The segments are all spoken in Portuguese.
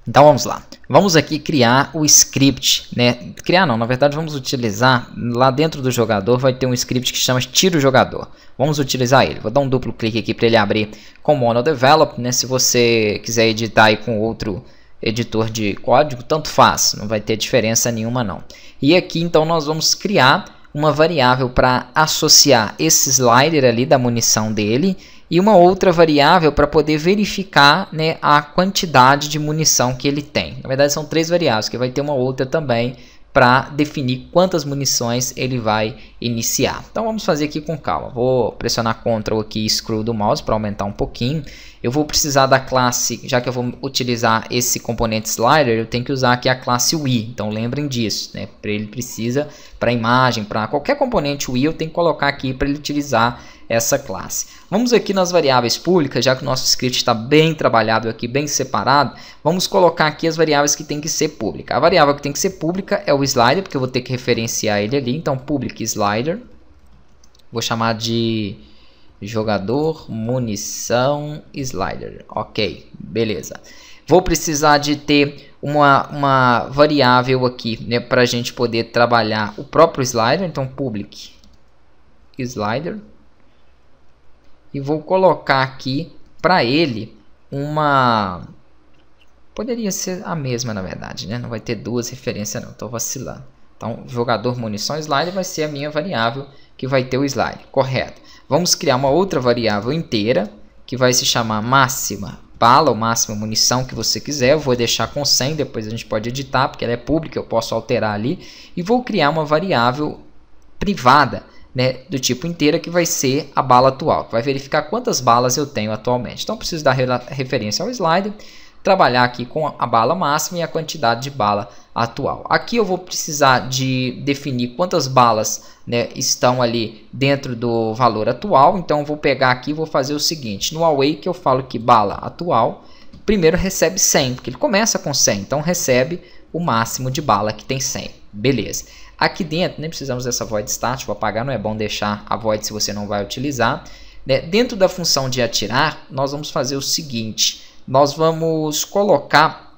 Então vamos lá. Vamos aqui criar o script, né? Criar não, na verdade vamos utilizar, lá dentro do jogador vai ter um script que chama tira o jogador. Vamos utilizar ele. Vou dar um duplo clique aqui para ele abrir com MonoDevelop, né? Se você quiser editar aí com outro editor de código, tanto faz, não vai ter diferença nenhuma não. E aqui então nós vamos criar uma variável para associar esse slider ali da munição dele e uma outra variável para poder verificar, né, a quantidade de munição que ele tem. Na verdade são três variáveis, que vai ter uma outra também para definir quantas munições ele vai iniciar. Então vamos fazer aqui com calma. Vou pressionar Ctrl aqui e Scroll do mouse para aumentar um pouquinho. Eu vou precisar da classe, já que eu vou utilizar esse componente slider, eu tenho que usar aqui a classe Wii. Então lembrem disso, né? Ele precisa, para imagem, para qualquer componente Wii, eu tenho que colocar aqui para ele utilizar essa classe. Vamos aqui nas variáveis públicas, já que o nosso script está bem trabalhado aqui, bem separado, vamos colocar aqui as variáveis que tem que ser pública. A variável que tem que ser pública é o slider, porque eu vou ter que referenciar ele ali. Então, public slider. Vou chamar de jogador munição slider. Ok, beleza. Vou precisar de ter uma variável aqui, né, para a gente poder trabalhar o próprio slider. Então, public slider. E vou colocar aqui para ele uma... Poderia ser a mesma, na verdade, né? Não vai ter duas referências, não. Estou vacilando. Então, jogador munição slider vai ser a minha variável que vai ter o slider. Correto. Vamos criar uma outra variável inteira que vai se chamar máxima bala ou máxima munição que você quiser. Eu vou deixar com 100, depois a gente pode editar, porque ela é pública, eu posso alterar ali. E vou criar uma variável privada, né, do tipo inteira, que vai ser a bala atual, que vai verificar quantas balas eu tenho atualmente. Então preciso dar referência ao slider, trabalhar aqui com a bala máxima e a quantidade de bala atual. Aqui eu vou precisar de definir quantas balas, né, estão ali dentro do valor atual. Então eu vou pegar aqui e vou fazer o seguinte: no awake eu falo que bala atual primeiro recebe 100, porque ele começa com 100, então recebe o máximo de bala que tem 100. Beleza. Aqui dentro, nem precisamos dessa void stat, vou apagar, não é bom deixar a void se você não vai utilizar. Dentro da função de atirar, nós vamos fazer o seguinte: nós vamos colocar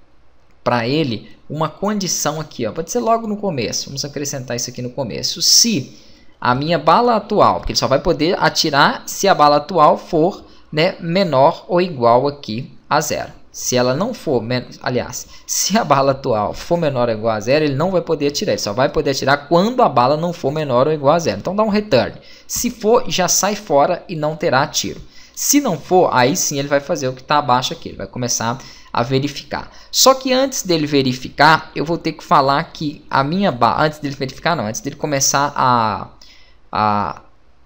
para ele uma condição aqui, ó, pode ser logo no começo, vamos acrescentar isso aqui no começo. Se a minha bala atual, porque ele só vai poder atirar se a bala atual for, né, menor ou igual aqui a 0. Se ela não for, aliás, se a bala atual for menor ou igual a 0, ele não vai poder atirar. Ele só vai poder atirar quando a bala não for menor ou igual a 0. Então dá um return. Se for, já sai fora e não terá tiro. Se não for, aí sim ele vai fazer o que está abaixo aqui. Ele vai começar a verificar. Só que antes dele verificar, eu vou ter que falar que a minha bala... Antes dele verificar, não. Antes dele começar a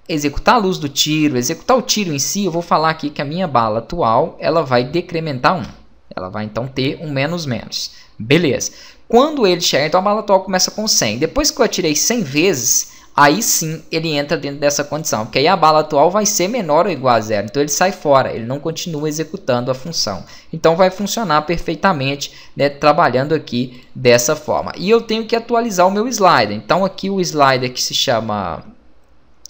executar a luz do tiro, executar o tiro em si, eu vou falar aqui que a minha bala atual, ela vai decrementar 1. Ela vai então ter um menos. Beleza. Quando ele chegar, então a bala atual começa com 100. Depois que eu atirei 100 vezes, aí sim ele entra dentro dessa condição, porque aí a bala atual vai ser menor ou igual a 0. Então ele sai fora, ele não continua executando a função. Então vai funcionar perfeitamente, né, trabalhando aqui dessa forma. E eu tenho que atualizar o meu slider. Então aqui o slider que se chama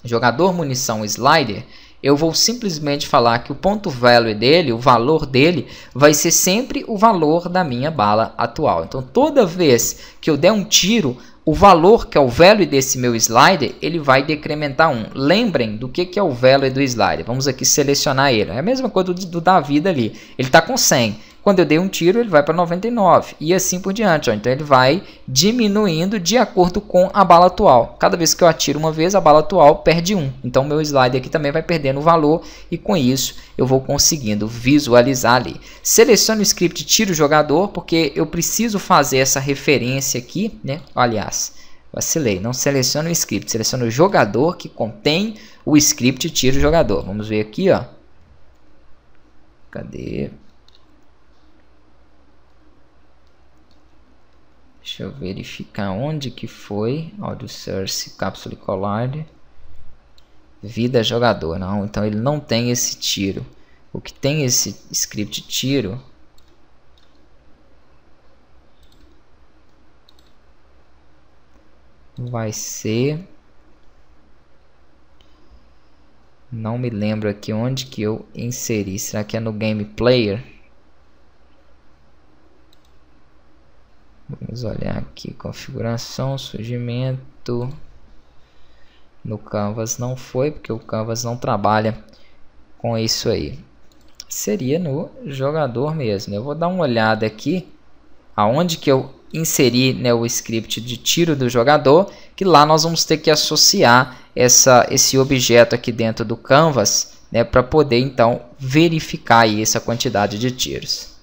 jogador munição slider, eu vou simplesmente falar que o ponto value dele, o valor dele, vai ser sempre o valor da minha bala atual. Então toda vez que eu der um tiro, o valor que é o value desse meu slider, ele vai decrementar 1. Lembrem do que é o value do slider. Vamos aqui selecionar ele. É a mesma coisa do Davi ali. Ele está com 100. Quando eu dei um tiro, ele vai para 99 e assim por diante. Ó. Então ele vai diminuindo de acordo com a bala atual. Cada vez que eu atiro uma vez, a bala atual perde 1. Então meu slider aqui também vai perdendo valor e com isso eu vou conseguindo visualizar ali. Selecione o script tira o jogador, porque eu preciso fazer essa referência aqui, né? Aliás, vacilei, não selecione o script, selecione o jogador que contém o script tira o jogador. Vamos ver aqui, ó. Cadê? Deixa eu verificar onde que foi. Audio source, cápsula collider. Vida jogador. Não, então ele não tem esse tiro. O que tem esse script tiro vai ser... Não me lembro aqui onde que eu inseri. Será que é no Game Player? Vamos olhar aqui, configuração, surgimento. No Canvas não foi, porque o Canvas não trabalha com isso aí. Seria no jogador mesmo. Eu vou dar uma olhada aqui, aonde que eu inseri, né, o script de tiro do jogador, que lá nós vamos ter que associar esse objeto aqui dentro do Canvas, né, para poder então verificar aí essa quantidade de tiros.